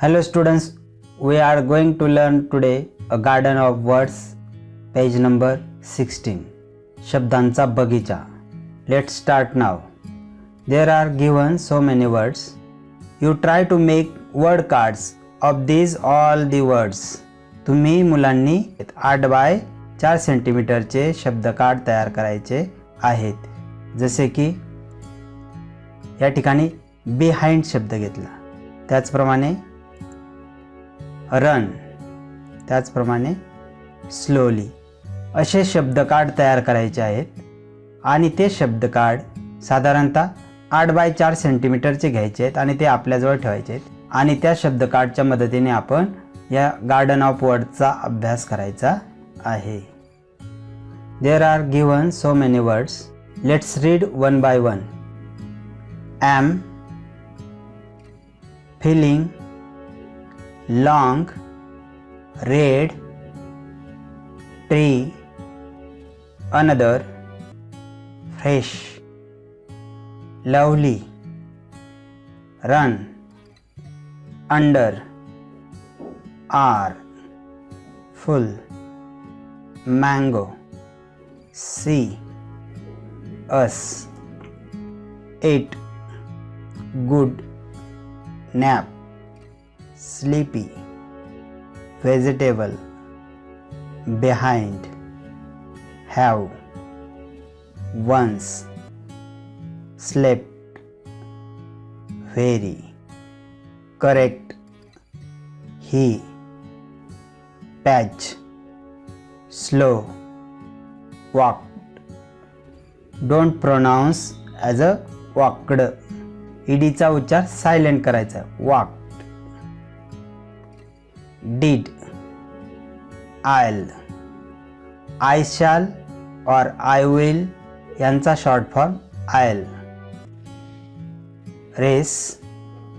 Hello students, we are going to learn today a garden of words, page number 16. शब्दांचा बगीचा. Let's start now. There are given so many words. You try to make word cards of these all the words. तुम्ही मुलांनी 8 bye 4 सेंटीमीटरचे शब्द card तयार करायचे आहेत. जसे की या ठिकाणी बिहाइंड शब्द घेतला, त्याचप्रमाणे रन, त्याचप्रमाणे स्लोली असे शब्द कार्ड तयार करायचे आहेत आणि ते शब्द कार्ड साधारणतः 8 बाय 4 सेंटीमीटरचे घ्यायचे आहेत आणि ते आपल्याजवळ ठेवायचे आहेत आणि त्या शब्द कार्डच्या मदतीने आपण या गार्डन ऑफ वर्ड्सचा अभ्यास करायचा आहे. There are given so many words. Let's read one by one. am, feeling, long, red, tree, another, fresh, lovely, run, under, are, full, mango, see, us, eat, good, nap, sleepy, vegetable, behind, have, once, slept, very, correct, he, patch, slow, walked. Don't pronounce as a walked. ईडीचा उच्चार silent करायचा. walked. did, I'll, I shall or I will यांचा short form I'll. race,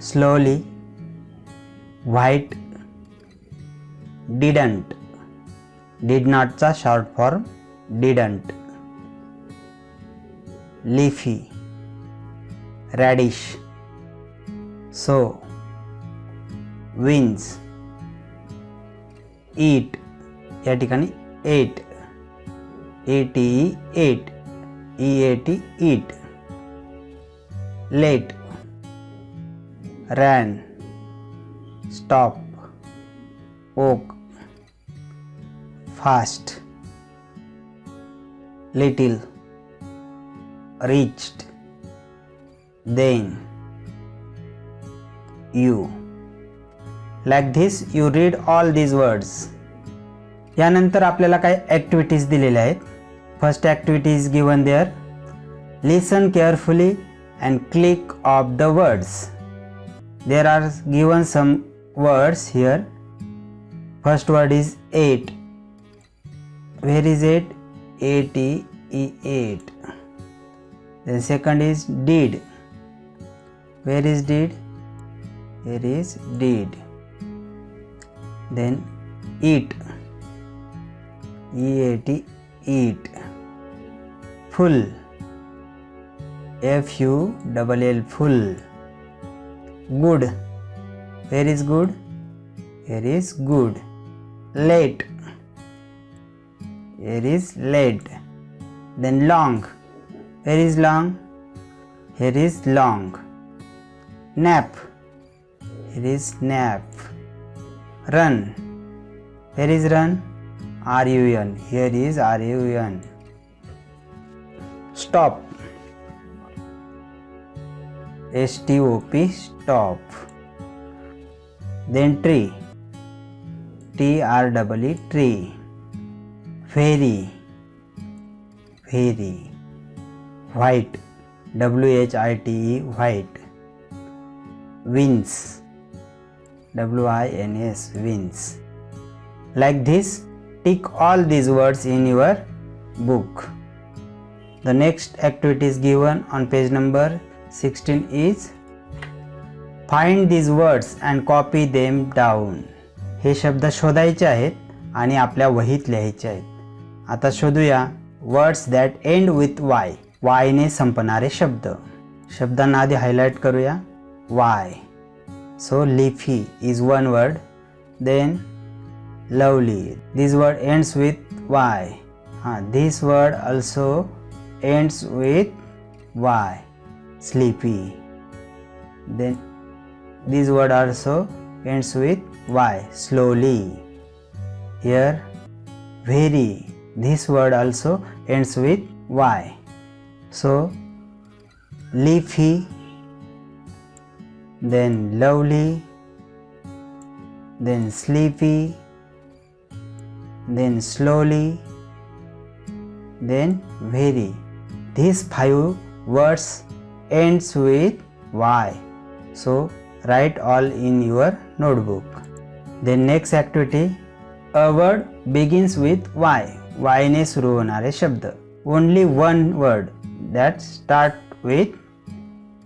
slowly, white, didn't, did not चा short form didn't. leafy, radish, so, wins, eat या ठिकाणी ate, ate, ate, eat, eat. late, ran, stop, woke, fast, little, reached, then, you. Like this you read all these words. यानंतर आपल्याला काही activities दिलेल्या आहेत. First activity is given there. Listen carefully and click of the words. There are given some words here. First word is ate. Where is ate? ate. Then second is did. Where is did? Here is did. Then eat. eat, eat. Full. full, full. Good. Where is good? Here is good. Late. Here is late. Then long. Where is long? Here is long. Nap. Here is nap. Run. Where is run? run. Here is run. Stop. stop, stop. Then tree. tree, tree. Fairy. Fairy. White. white, white. Wins. wins, wins. Like this, tick all these words in your book. The next activity is given on page number 16 is find these words and copy them down. हे शब्द शोधायचे आहेत आणि आपल्या वहीत लिहायचे आहेत. आता शोधूया words that and with वाय. वाय ने संपणारे शब्द. शब्दांना आधी हायलाइट करूया. वाय, So leafy is one word. Then lovely. This word ends with Y. This word also ends with Y. Sleepy. Then this word also ends with Y. Slowly. Here very. This word also ends with Y. So leafy, then lovely, then sleepy, then slowly, then very. These 5 words ends with Y. So write all in your notebook. Then next activity, a word begins with Y. Y ने सुरू होणारे शब्द. Only one word that start with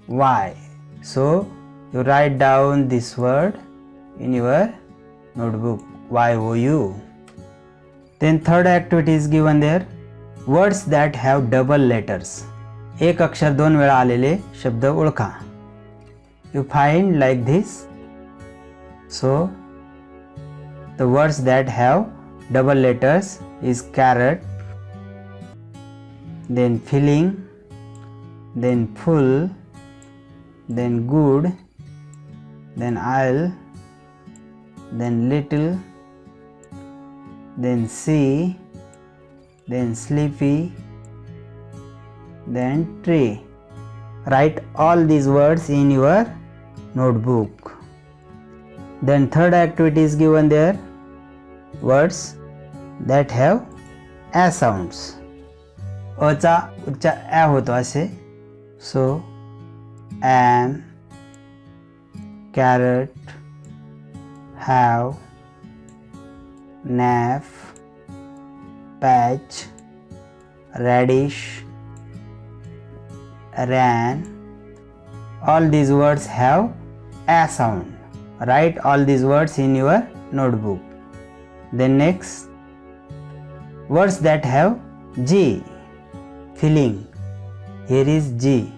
Y. So you write down this word in your notebook. Y-O-U. Then third activity is given there. Words that have double letters. एक अक्षर 2 वेळा आलेले शब्द ओळखा. You find like this. So the words that have double letters is carrot, then filling, then full, then good, then I'll, then little, then see, then sleepy, then tree. Write all these words in your notebook. Then third activity is given there. Words that have a sounds. अचा उच्चार a होतो असे. So am, carrot, have, nap, patch, radish, ran. All these words have a sound. Write all these words in your notebook. Then next, words that have G. Filling. Here is G.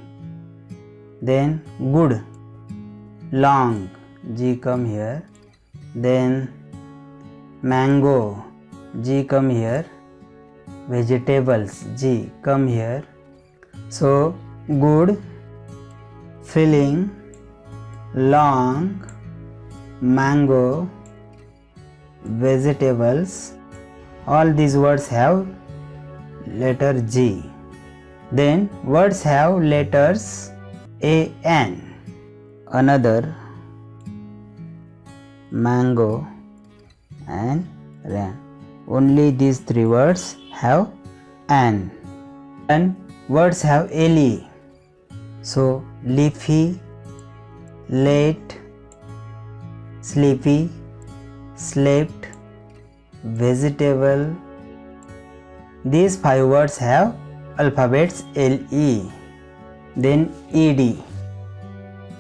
Then good, long, G come here. Then mango, G come here. Vegetables, G come here. So good, filling, long, mango, vegetables. All these words have letter G. Then words have letters A, N. Another, mango and ran. Only these 3 words have N. And words have LE. So leafy, late, sleepy, slept, vegetable. These 5 words have alphabets LE. Then ED.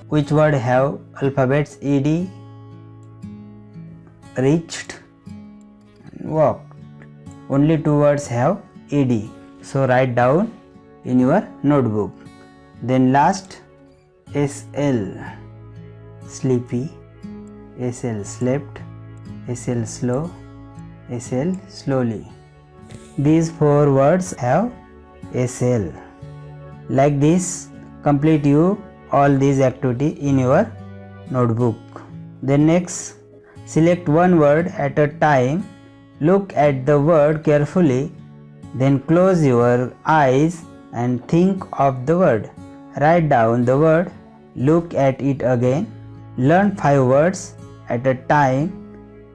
Which word have alphabets ED? Reached and walked. Only 2 words have ED. So write down in your notebook. Then last, SL. Sleepy, SL slept, SL slow, SL slowly. These 4 words have SL. Like this, complete you all these activity in your notebook. Then next, select one word at a time. Look at the word carefully. Then close your eyes and think of the word. Write down the word. Look at it again. Learn 5 words at a time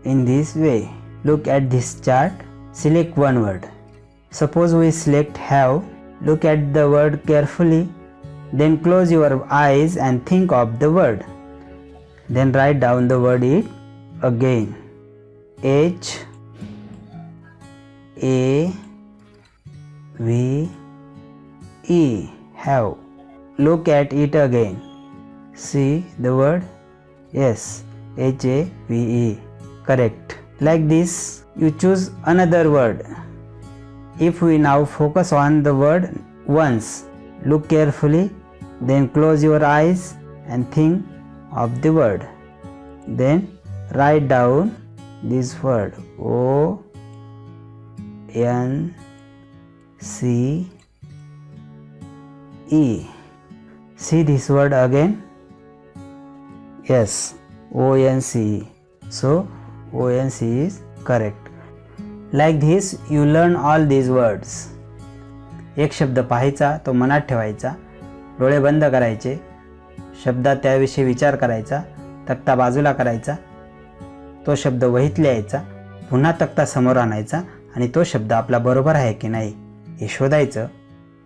in this way. Look at this chart. Select one word. Suppose we select have. Look at the word carefully. Then close your eyes and think of the word. Then write down the word it again. H A V E, have. Look at it again. See the word? Yes, HAVE. Correct. Like this, you choose another word. If we now focus on the word once, look carefully, then close your eyes and think of the word. Then write down this word ONCE. See this word again. Yes, ONCE. So ONCE is correct. Like this you learn all these words. एक शब्द पाहायचा, तो मनात ठेवायचा, डोळे बंद करायचे, शब्दात त्याविषयी विचार करायचा, तक्ता बाजूला करायचा, तो शब्द वहीत लिहायचा, पुन्हा तक्ता समोर आणायचा आणि तो शब्द आपला बरोबर आहे की नाही हे शोधायचं.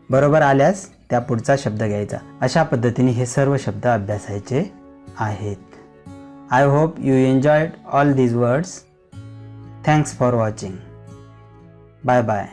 बरोबर आल्यास त्या पुढचा शब्द घ्यायचा. अशा पद्धतीने हे सर्व शब्द अभ्यासायचे आहेत. I hope you enjoyed all these words. Thanks for watching. Bye bye.